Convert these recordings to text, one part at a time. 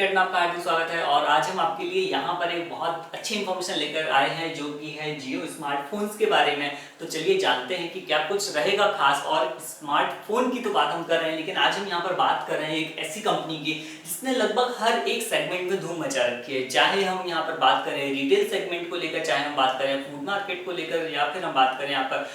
में आपका हार्दिक स्वागत है। और आज हम आपके लिए यहाँ पर एक बहुत अच्छी इन्फॉर्मेशन लेकर आए हैं जो कि है जियो स्मार्टफोन्स के बारे में। तो चलिए जानते हैं कि क्या कुछ रहेगा खास। और स्मार्टफोन की तो बात हम कर रहे हैं, लेकिन आज हम यहाँ पर बात कर रहे हैं एक ऐसी कंपनी की जिसने लगभग हर एक सेगमेंट में धूम मचा रखी है। चाहे हम यहाँ पर बात करें रिटेल सेगमेंट को लेकर, चाहे हम बात करें फूड मार्केट को लेकर, या फिर हम बात करें यहाँ पर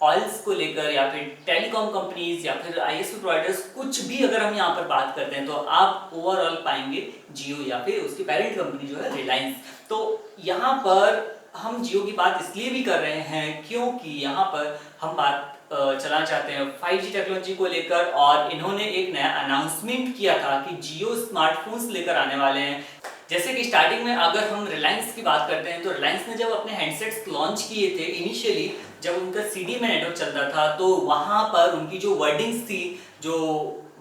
ऑयल्स को लेकर, या फिर टेलीकॉम कंपनीज, या फिर आईएसपी प्रोवाइडर्स, कुछ भी अगर हम यहाँ पर बात करते हैं तो आप ओवरऑल पाएंगे जियो या फिर उसकी पेरेंट कंपनी जो है रिलायंस। तो यहाँ पर हम जियो की बात इसलिए भी कर रहे हैं क्योंकि यहाँ पर हम बात चलाना चाहते हैं 5G टेक्नोलॉजी को लेकर। और इन्होंने एक नया अनाउंसमेंट किया था कि जियो स्मार्टफोन्स लेकर आने वाले हैं। जैसे कि स्टार्टिंग में अगर हम रिलायंस की बात करते हैं तो रिलायंस ने जब अपने हैंडसेट्स लॉन्च किए थे इनिशियली, जब उनका सीडी में नेटवर्क चलता था, तो वहां पर उनकी जो वर्डिंग्स थी, जो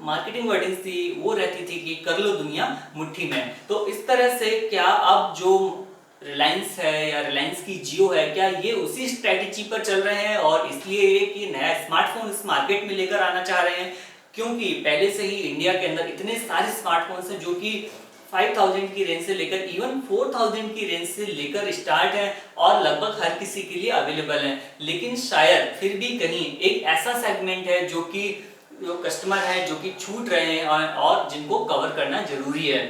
मार्केटिंग वर्डिंग्स थी, वो रहती थी कि कर लो दुनिया मुट्ठी में। तो इस तरह से क्या अब जो रिलायंस है या रिलायंस की जियो है, क्या ये उसी स्ट्रेटेजी पर चल रहे हैं और इसलिए कि नया स्मार्टफोन इस मार्केट में लेकर आना चाह रहे हैं? क्योंकि पहले से ही इंडिया के अंदर इतने सारे स्मार्टफोन्स हैं जो कि 5000 की रेंज से लेकर इवन 4000 की रेंज से लेकर स्टार्ट है और लगभग हर किसी के लिए अवेलेबल है। लेकिन शायद फिर भी कहीं एक ऐसा सेगमेंट है जो कि जो कस्टमर है जो कि छूट रहे हैं और जिनको कवर करना जरूरी है।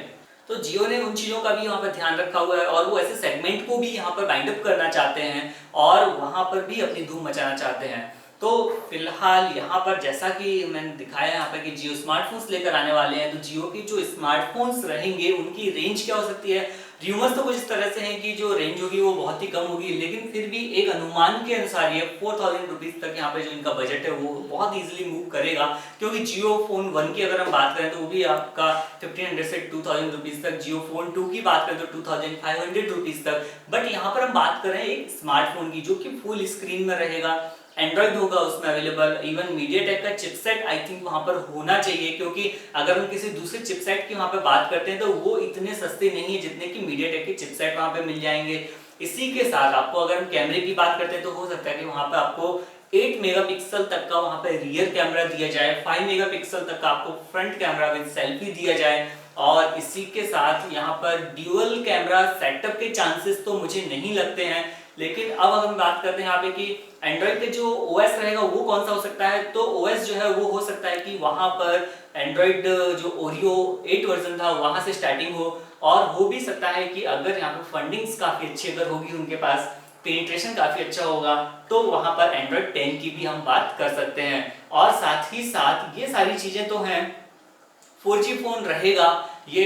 तो जियो ने उन चीज़ों का भी यहाँ पर ध्यान रखा हुआ है और वो ऐसे सेगमेंट को भी यहाँ पर बाइंड अप करना चाहते हैं और वहाँ पर भी अपनी धूम मचाना चाहते हैं। तो फिलहाल यहाँ पर जैसा कि मैंने दिखाया यहाँ पर कि जियो स्मार्टफोन्स लेकर आने वाले हैं, तो जियो की जो स्मार्टफोन्स रहेंगे उनकी रेंज क्या हो सकती है? र्यूमर्स तो कुछ इस तरह से हैं कि जो रेंज होगी वो बहुत ही कम होगी, लेकिन फिर भी एक अनुमान के अनुसार ये 4000 रुपीज़ तक यहाँ पे जो इनका बजट है वो बहुत ईजिली मूव करेगा। क्योंकि जियो फोन 1 की अगर हम बात करें तो वो भी आपका 1500 से 2000 रुपीज़ तक, जियो फोन 2 की बात करें तो 2500 रुपीज़ तक। बट यहाँ पर हम बात कर रहे हैं एक स्मार्टफोन की जो कि फुल स्क्रीन में रहेगा, एंड्रॉइड होगा उसमें अवेलेबल, इवन मीडियाटेक का चिपसेट आई थिंक वहां पर होना चाहिए। क्योंकि अगर हम किसी दूसरे चिपसेट की वहां पर बात करते हैं तो वो इतने सस्ते नहीं है जितने कि मीडियाटेक के चिपसेट वहां पे मिल जाएंगे। इसी के साथ आपको अगर हम कैमरे की बात करते हैं तो हो सकता है कि वहां पर आपको 8 मेगापिक्सल तक का वहां पर रियर कैमरा दिया जाए, 5 मेगापिक्सल तक का आपको फ्रंट कैमरा विद सेल्फी दिया जाए। और इसी के साथ यहाँ पर ड्यूअल कैमरा सेटअप के चांसेस तो मुझे नहीं लगते हैं। लेकिन अब अगर हम बात करते हैं यहाँ पे कि एंड्रॉइड के जो ओएस रहेगा वो कौन सा हो सकता है, तो ओएस जो है वो हो सकता है कि वहां पर एंड्रॉइड जो ओरियो 8 वर्जन था वहां से स्टार्टिंग हो। और हो भी सकता है कि अगर यहाँ पे फंडिंग्स काफी अच्छी अगर होगी, उनके पास पेनिट्रेशन काफी अच्छा होगा, तो वहां पर एंड्रॉइड 10 की भी हम बात कर सकते हैं। और साथ ही साथ ये सारी चीजें तो हैं, 4G फोन रहेगा ये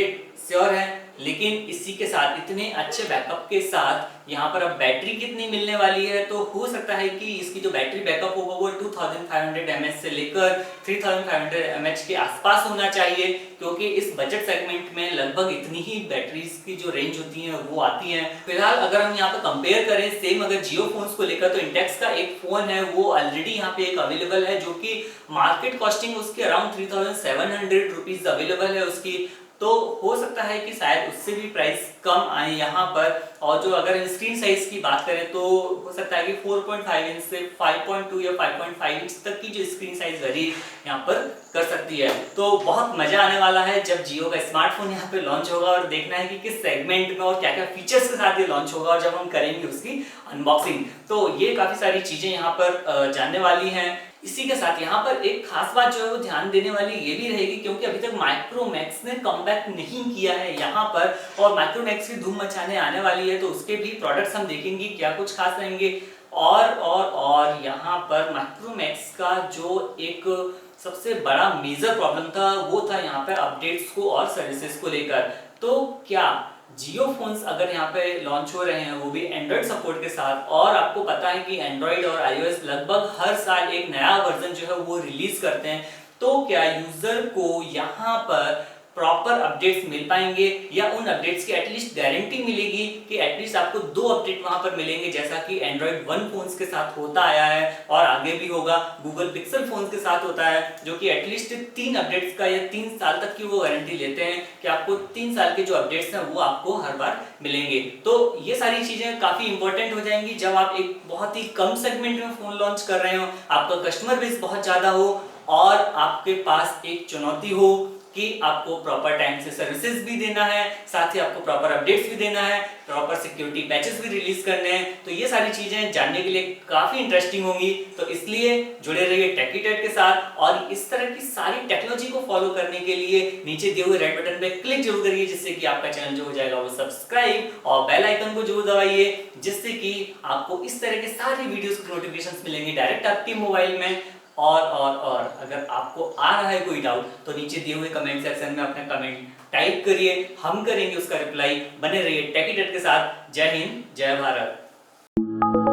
श्योर है, लेकिन इसी के साथ इतने अच्छे बैकअप के साथ यहाँ पर अब बैटरी कितनी मिलने वाली है, तो हो सकता है कि इसकी जो बैटरी बैकअप होगा वो 2500 mAh से लेकर 3500 mAh के आसपास होना चाहिए। क्योंकि इस बजट सेगमेंट में लगभग इतनी ही बैटरीज की जो रेंज होती है वो आती है। फिलहाल अगर हम यहाँ पर कंपेयर करें सेम अगर जियो फोन्स को लेकर, तो इंटेक्स का एक फोन है वो ऑलरेडी यहाँ पे एक अवेलेबल है जो कि मार्केट कॉस्टिंग उसकी अराउंड 3700 रुपीज अवेलेबल है उसकी। तो हो सकता है कि शायद उससे भी प्राइस कम आए यहाँ पर। और जो अगर स्क्रीन साइज की बात करें तो हो सकता है कि 4.5 इंच से 5.2 या 5.5 इंच तक की जो स्क्रीन साइज वेरी यहाँ पर कर सकती है। तो बहुत मजा आने वाला है जब जियो का स्मार्टफोन यहाँ पे लॉन्च होगा, और देखना है कि किस सेगमेंट में और क्या क्या फीचर्स के साथ ये लॉन्च होगा। और जब हम करेंगे उसकी अनबॉक्सिंग तो ये काफी सारी चीजें यहाँ पर जानने वाली हैं। इसी के साथ यहाँ पर एक खास बात जो है वो ध्यान देने वाली ये भी रहेगी, क्योंकि अभी तक माइक्रोमैक्स ने कमबैक नहीं किया है यहाँ पर, और माइक्रोमैक्स की धूम मचाने आने वाली है, तो उसके भी प्रोडक्ट्स हम देखेंगे क्या कुछ खास रहेंगे। और यहाँ पर माइक्रोमैक्स का जो एक सबसे बड़ा मेजर प्रॉब्लम था वो था यहाँ पे अपडेट्स को और सर्विसेज को लेकर। तो क्या जियो फोन्स अगर यहाँ पे लॉन्च हो रहे हैं वो भी एंड्रॉइड सपोर्ट के साथ, और आपको पता है कि एंड्रॉइड और आईओएस लगभग हर साल एक नया वर्जन जो है वो रिलीज करते हैं, तो क्या यूजर को यहाँ पर प्रॉपर अपडेट्स मिल पाएंगे या उन अपडेट्स की एटलीस्ट गारंटी मिलेगी कि एटलीस्ट आपको 2 अपडेट वहां पर मिलेंगे, जैसा कि एंड्रॉइड 1 फोन्स के साथ होता आया है और आगे भी होगा, गूगल पिक्सल फोन्स के साथ होता है, जो कि एटलीस्ट 3 अपडेट्स का या 3 साल तक की वो गारंटी लेते हैं कि आपको 3 साल के जो अपडेट्स हैं वो आपको हर बार मिलेंगे। तो ये सारी चीजें काफी इंपॉर्टेंट हो जाएंगी जब आप एक बहुत ही कम सेगमेंट में फोन लॉन्च कर रहे हो, आपका कस्टमर बेस बहुत ज्यादा हो और आपके पास एक चुनौती हो कि आपको प्रॉपर टाइम से सर्विसेज भी देना है, साथ ही आपको प्रॉपर अपडेट्स भी देना है, प्रॉपर सिक्योरिटी पैचेस भी रिलीज करने हैं। तो ये सारी चीजें जानने के लिए काफी इंटरेस्टिंग होंगी, तो इसलिए जुड़े रहिए टेकीटेट के साथ और इस तरह की सारी टेक्नोलॉजी को फॉलो करने के लिए नीचे दिए हुए रेड बटन पे क्लिक जरूर करिए, जिससे कि आपका चैनल जो हो जाएगा वो सब्सक्राइब और बेल आइकन को जरूर दबाइए, जिससे कि आपको इस तरह के सारी वीडियोस के नोटिफिकेशंस मिलेंगे डायरेक्ट आपके मोबाइल में। और अगर आपको आ रहा है कोई डाउट तो नीचे दिए हुए कमेंट सेक्शन में अपना कमेंट टाइप करिए, हम करेंगे उसका रिप्लाई। बने रहिए टेकीटेट के साथ। जय हिंद, जय भारत।